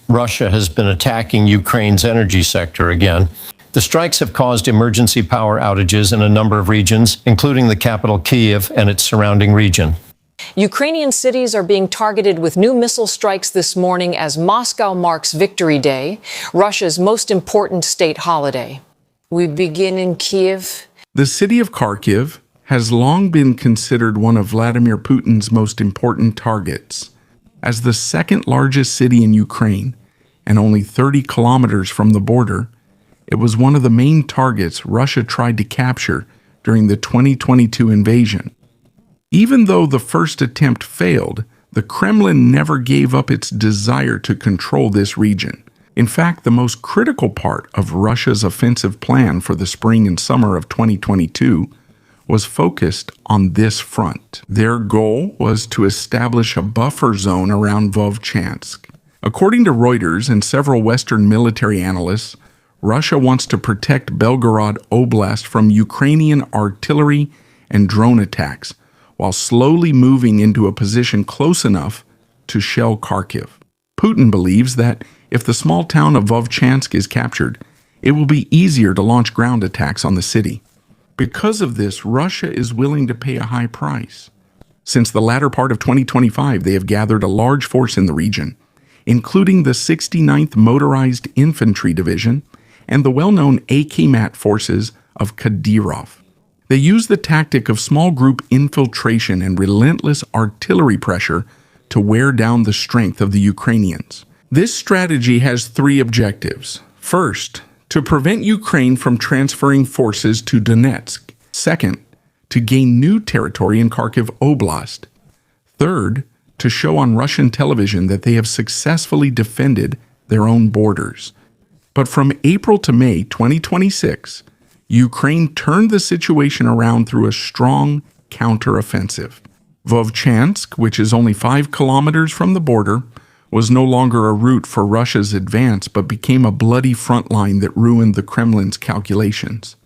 Russia has been attacking Ukraine's energy sector again. The strikes have caused emergency power outages in a number of regions, including the capital Kyiv and its surrounding region. Ukrainian cities are being targeted with new missile strikes this morning as Moscow marks Victory Day, Russia's most important state holiday. We begin in Kyiv. The city of Kharkiv has long been considered one of Vladimir Putin's most important targets. As the second largest city in Ukraine, and only 30 kilometers from the border, it was one of the main targets Russia tried to capture during the 2022 invasion. Even though the first attempt failed, the Kremlin never gave up its desire to control this region. In fact, the most critical part of Russia's offensive plan for the spring and summer of 2022 was focused on this front. Their goal was to establish a buffer zone around Vovchansk. According to Reuters and several Western military analysts, Russia wants to protect Belgorod Oblast from Ukrainian artillery and drone attacks, while slowly moving into a position close enough to shell Kharkiv. Putin believes that if the small town of Vovchansk is captured, it will be easier to launch ground attacks on the city. Because of this, Russia is willing to pay a high price. Since the latter part of 2025, they have gathered a large force in the region, including the 69th Motorized Infantry Division and the well-known AK-MAT forces of Kadyrov. They use the tactic of small group infiltration and relentless artillery pressure to wear down the strength of the Ukrainians. This strategy has three objectives. First, to prevent Ukraine from transferring forces to Donetsk. Second, to gain new territory in Kharkiv Oblast. Third, to show on Russian television that they have successfully defended their own borders. But from April to May 2026, Ukraine turned the situation around through a strong counteroffensive. Vovchansk, which is only 5 kilometers from the border, was no longer a route for Russia's advance, but became a bloody front line that ruined the Kremlin's calculations.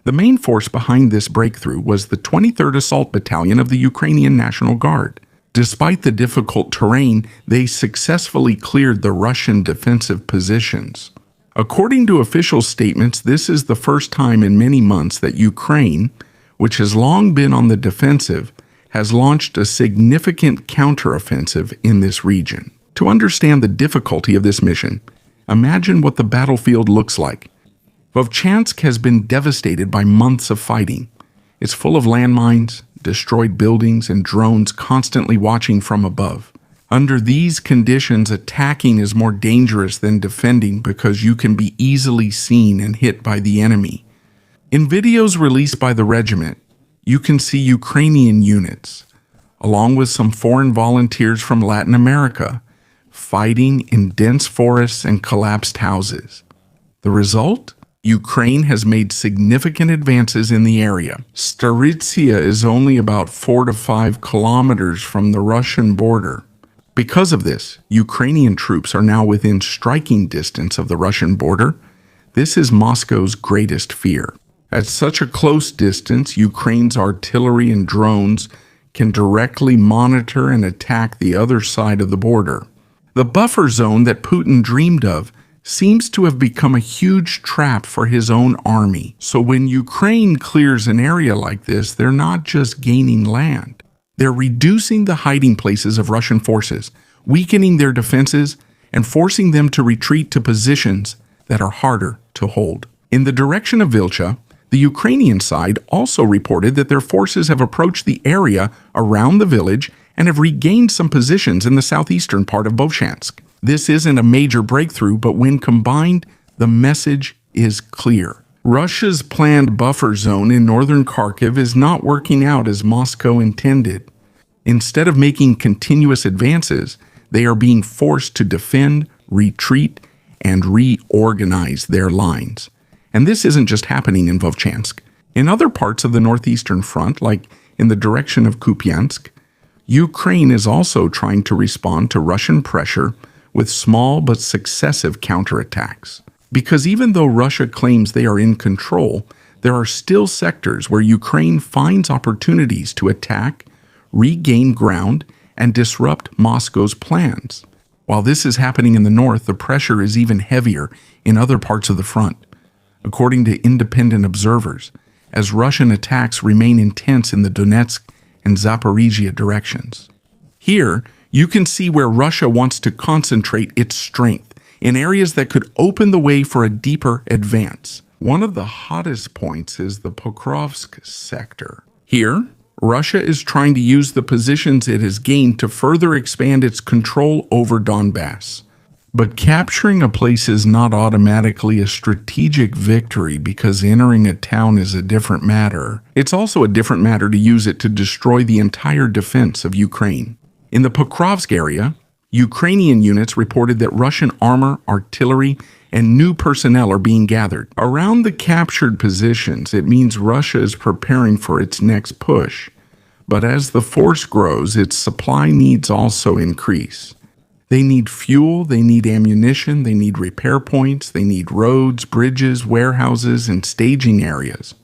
The main force behind this breakthrough was the 23rd Assault Battalion of the Ukrainian National Guard. Despite the difficult terrain, they successfully cleared the Russian defensive positions. According to official statements, this is the first time in many months that Ukraine, which has long been on the defensive, has launched a significant counteroffensive in this region. To understand the difficulty of this mission, imagine what the battlefield looks like. Vovchansk has been devastated by months of fighting. It's full of landmines, destroyed buildings, and drones constantly watching from above. Under these conditions, attacking is more dangerous than defending because you can be easily seen and hit by the enemy. In videos released by the regiment, you can see Ukrainian units, along with some foreign volunteers from Latin America, fighting in dense forests and collapsed houses. The result? Ukraine has made significant advances in the area. Staritsia is only about 4 to 5 kilometers from the Russian border. Because of this, Ukrainian troops are now within striking distance of the Russian border. This is Moscow's greatest fear. At such a close distance, Ukraine's artillery and drones can directly monitor and attack the other side of the border. The buffer zone that Putin dreamed of seems to have become a huge trap for his own army. So when Ukraine clears an area like this, they're not just gaining land. They're reducing the hiding places of Russian forces, weakening their defenses, and forcing them to retreat to positions that are harder to hold. In the direction of Vilcha, the Ukrainian side also reported that their forces have approached the area around the village and have regained some positions in the southeastern part of Vovchansk. This isn't a major breakthrough, but when combined, the message is clear. Russia's planned buffer zone in northern Kharkiv is not working out as Moscow intended. Instead of making continuous advances, they are being forced to defend, retreat, and reorganize their lines. And this isn't just happening in Vovchansk. In other parts of the northeastern front, like in the direction of Kupiansk, Ukraine is also trying to respond to Russian pressure with small but successive counterattacks. Because even though Russia claims they are in control, there are still sectors where Ukraine finds opportunities to attack, regain ground, and disrupt Moscow's plans. While this is happening in the north, the pressure is even heavier in other parts of the front, according to independent observers, as Russian attacks remain intense in the Donetsk and Zaporizhia directions. Here, you can see where Russia wants to concentrate its strength in areas that could open the way for a deeper advance. One of the hottest points is the Pokrovsk sector. Here, Russia is trying to use the positions it has gained to further expand its control over Donbas. But capturing a place is not automatically a strategic victory because entering a town is a different matter. It's also a different matter to use it to destroy the entire defense of Ukraine. In the Pokrovsk area, Ukrainian units reported that Russian armor, artillery, and new personnel are being gathered. Around the captured positions, it means Russia is preparing for its next push. But as the force grows, its supply needs also increase. They need fuel, they need ammunition, they need repair points, they need roads, bridges, warehouses, and staging areas.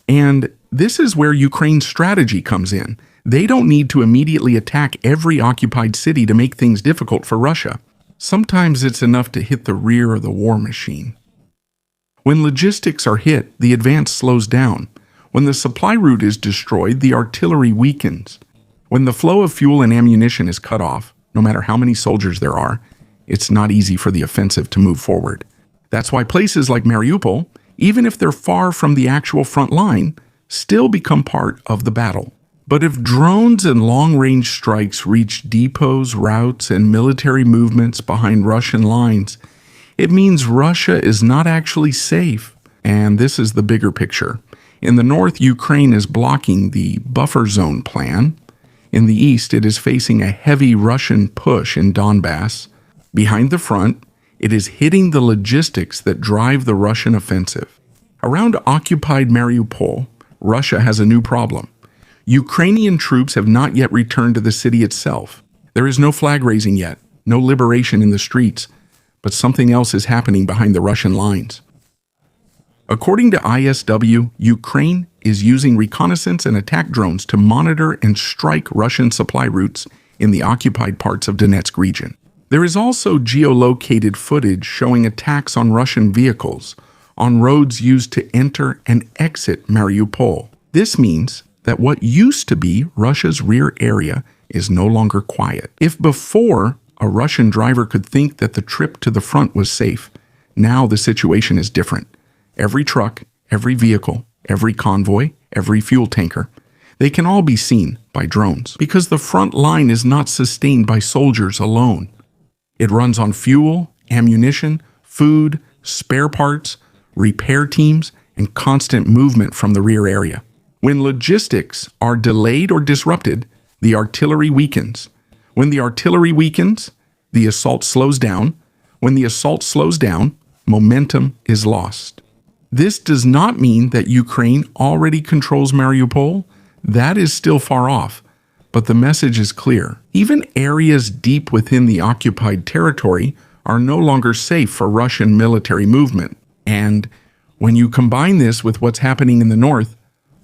And this is where Ukraine's strategy comes in. They don't need to immediately attack every occupied city to make things difficult for Russia. Sometimes it's enough to hit the rear of the war machine. When logistics are hit, the advance slows down. When the supply route is destroyed, the artillery weakens. When the flow of fuel and ammunition is cut off, no matter how many soldiers there are, it's not easy for the offensive to move forward. That's why places like Mariupol, even if they're far from the actual front line, still become part of the battle. But if drones and long-range strikes reach depots, routes, and military movements behind Russian lines, it means Russia is not actually safe. And this is the bigger picture. In the north, Ukraine is blocking the buffer zone plan. In the east, it is facing a heavy Russian push in Donbas. Behind the front, it is hitting the logistics that drive the Russian offensive. Around occupied Mariupol, Russia has a new problem. Ukrainian troops have not yet returned to the city itself. There is no flag raising yet, no liberation in the streets, but something else is happening behind the Russian lines. According to ISW, Ukraine is using reconnaissance and attack drones to monitor and strike Russian supply routes in the occupied parts of Donetsk region. There is also geolocated footage showing attacks on Russian vehicles on roads used to enter and exit Mariupol. This means that what used to be Russia's rear area is no longer quiet. If before a Russian driver could think that the trip to the front was safe, now the situation is different. Every truck, every vehicle, every convoy, every fuel tanker, they can all be seen by drones because the front line is not sustained by soldiers alone. It runs on fuel, ammunition, food, spare parts, repair teams, and constant movement from the rear area. When logistics are delayed or disrupted, the artillery weakens. When the artillery weakens, the assault slows down. When the assault slows down, momentum is lost. This does not mean that Ukraine already controls Mariupol. That is still far off. But the message is clear. Even areas deep within the occupied territory are no longer safe for Russian military movement. And when you combine this with what's happening in the north,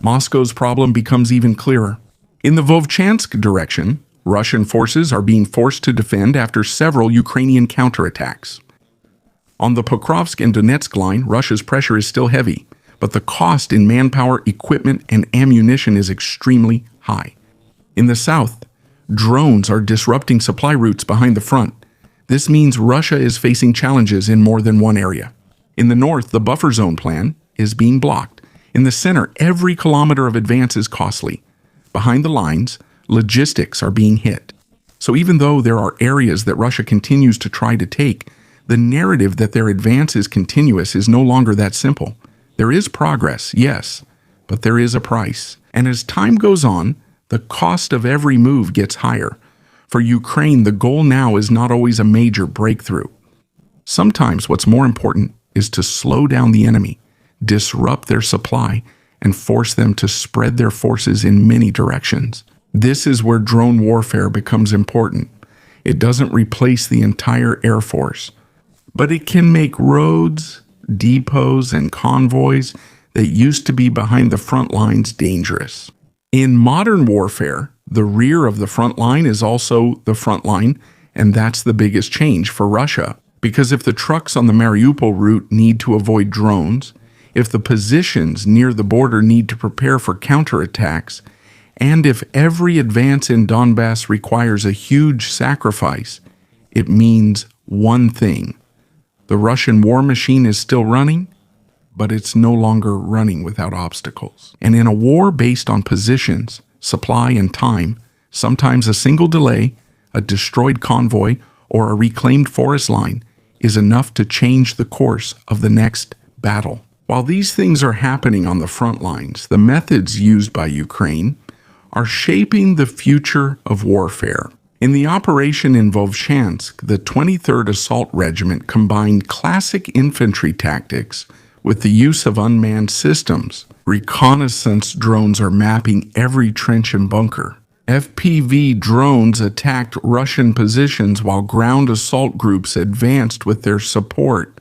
Moscow's problem becomes even clearer. In the Vovchansk direction, Russian forces are being forced to defend after several Ukrainian counterattacks. On the Pokrovsk and Donetsk line, Russia's pressure is still heavy, but the cost in manpower, equipment, and ammunition is extremely high. In the south, drones are disrupting supply routes behind the front. This means Russia is facing challenges in more than one area. In the north, the buffer zone plan is being blocked. In the center, every kilometer of advance is costly. Behind the lines, logistics are being hit. So even though there are areas that Russia continues to try to take, the narrative that their advance is continuous is no longer that simple. There is progress, yes, but there is a price. And as time goes on, the cost of every move gets higher. For Ukraine, the goal now is not always a major breakthrough. Sometimes what's more important is to slow down the enemy, disrupt their supply, and force them to spread their forces in many directions. This is where drone warfare becomes important. It doesn't replace the entire Air Force, but it can make roads, depots, and convoys that used to be behind the front lines dangerous. In modern warfare, the rear of the front line is also the front line, And that's the biggest change for Russia. Because if the trucks on the Mariupol route need to avoid drones, if the positions near the border need to prepare for counterattacks, and if every advance in Donbas requires a huge sacrifice, it means one thing. The Russian war machine is still running, but it's no longer running without obstacles. And in a war based on positions, supply, and time, sometimes a single delay, a destroyed convoy, or a reclaimed forest line is enough to change the course of the next battle. While these things are happening on the front lines, the methods used by Ukraine are shaping the future of warfare. In the operation in Vovchansk, the 23rd Assault Regiment combined classic infantry tactics with the use of unmanned systems. Reconnaissance drones are mapping every trench and bunker. FPV drones attacked Russian positions while ground assault groups advanced with their support.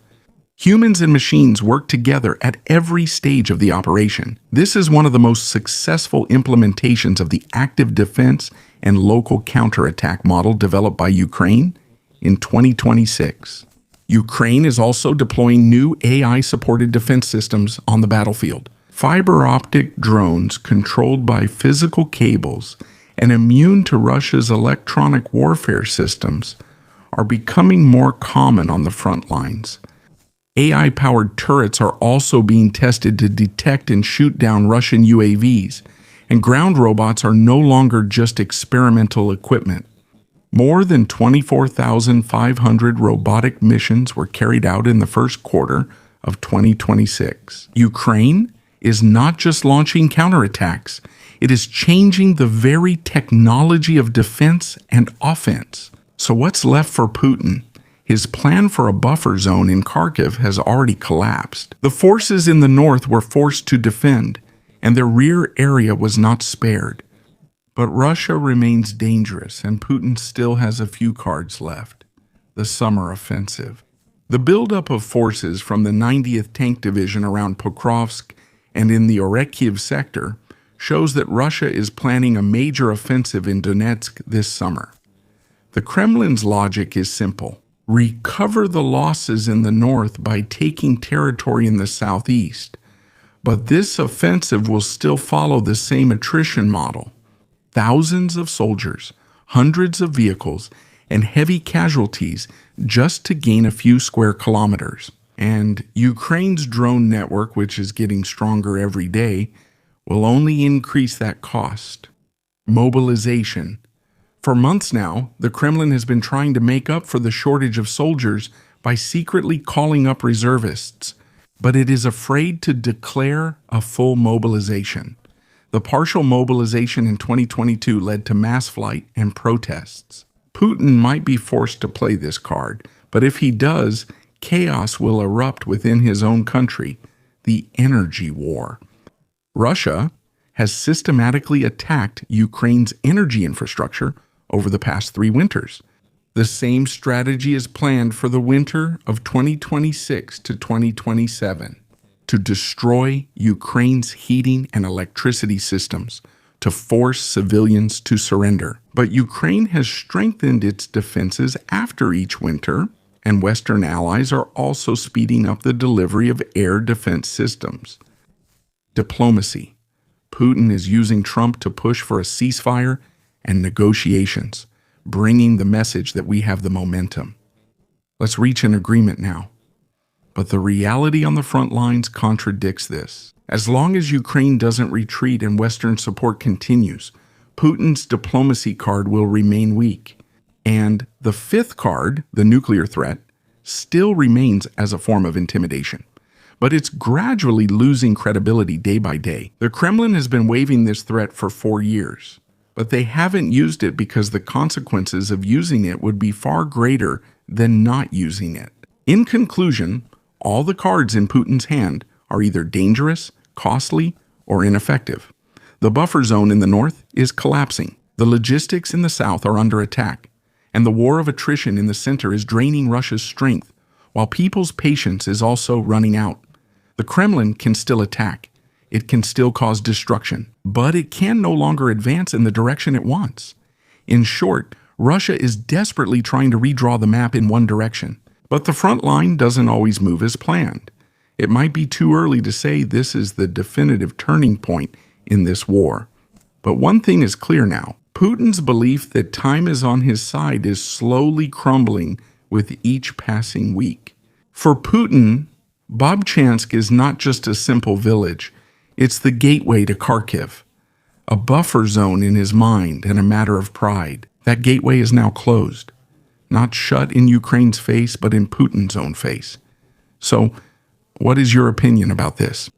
Humans and machines work together at every stage of the operation. This is one of the most successful implementations of the active defense and local counterattack model developed by Ukraine in 2026. Ukraine is also deploying new AI-supported defense systems on the battlefield. Fiber optic drones controlled by physical cables and immune to Russia's electronic warfare systems are becoming more common on the front lines. AI-powered turrets are also being tested to detect and shoot down Russian UAVs, and ground robots are no longer just experimental equipment. More than 24,500 robotic missions were carried out in the first quarter of 2026. Ukraine is not just launching counterattacks, it is changing the very technology of defense and offense. So what's left for Putin? His plan for a buffer zone in Kharkiv has already collapsed. The forces in the north were forced to defend, and their rear area was not spared. But Russia remains dangerous, and Putin still has a few cards left. The summer offensive. The buildup of forces from the 90th Tank Division around Pokrovsk and in the Kharkiv sector shows that Russia is planning a major offensive in Donetsk this summer. The Kremlin's logic is simple. Recover the losses in the north by taking territory in the southeast. But this offensive will still follow the same attrition model. Thousands of soldiers, hundreds of vehicles, and heavy casualties just to gain a few square kilometers. And Ukraine's drone network, which is getting stronger every day, will only increase that cost. Mobilization. For months now, the Kremlin has been trying to make up for the shortage of soldiers by secretly calling up reservists, but it is afraid to declare a full mobilization. The partial mobilization in 2022 led to mass flight and protests. Putin might be forced to play this card, but if he does, chaos will erupt within his own country, the energy war. Russia has systematically attacked Ukraine's energy infrastructure over the past 3 winters. The same strategy is planned for the winter of 2026 to 2027 to destroy Ukraine's heating and electricity systems, to force civilians to surrender. But Ukraine has strengthened its defenses after each winter, and Western allies are also speeding up the delivery of air defense systems. Diplomacy. Putin is using Trump to push for a ceasefire and negotiations, bringing the message that we have the momentum. Let's reach an agreement now. But the reality on the front lines contradicts this. As long as Ukraine doesn't retreat and Western support continues, Putin's diplomacy card will remain weak. And the 5th card, the nuclear threat, still remains as a form of intimidation. But it's gradually losing credibility day by day. The Kremlin has been waving this threat for 4 years. But they haven't used it because the consequences of using it would be far greater than not using it. In conclusion, all the cards in Putin's hand are either dangerous, costly, or ineffective. The buffer zone in the north is collapsing. The logistics in the south are under attack. And the war of attrition in the center is draining Russia's strength, while people's patience is also running out. The Kremlin can still attack. It can still cause destruction, but it can no longer advance in the direction it wants. In short, Russia is desperately trying to redraw the map in one direction, but the front line doesn't always move as planned. It might be too early to say this is the definitive turning point in this war. But one thing is clear now. Putin's belief that time is on his side is slowly crumbling with each passing week. For Putin, Vovchansk is not just a simple village. It's the gateway to Kharkiv, a buffer zone in his mind and a matter of pride. That gateway is now closed, not shut in Ukraine's face, but in Putin's own face. So, what is your opinion about this?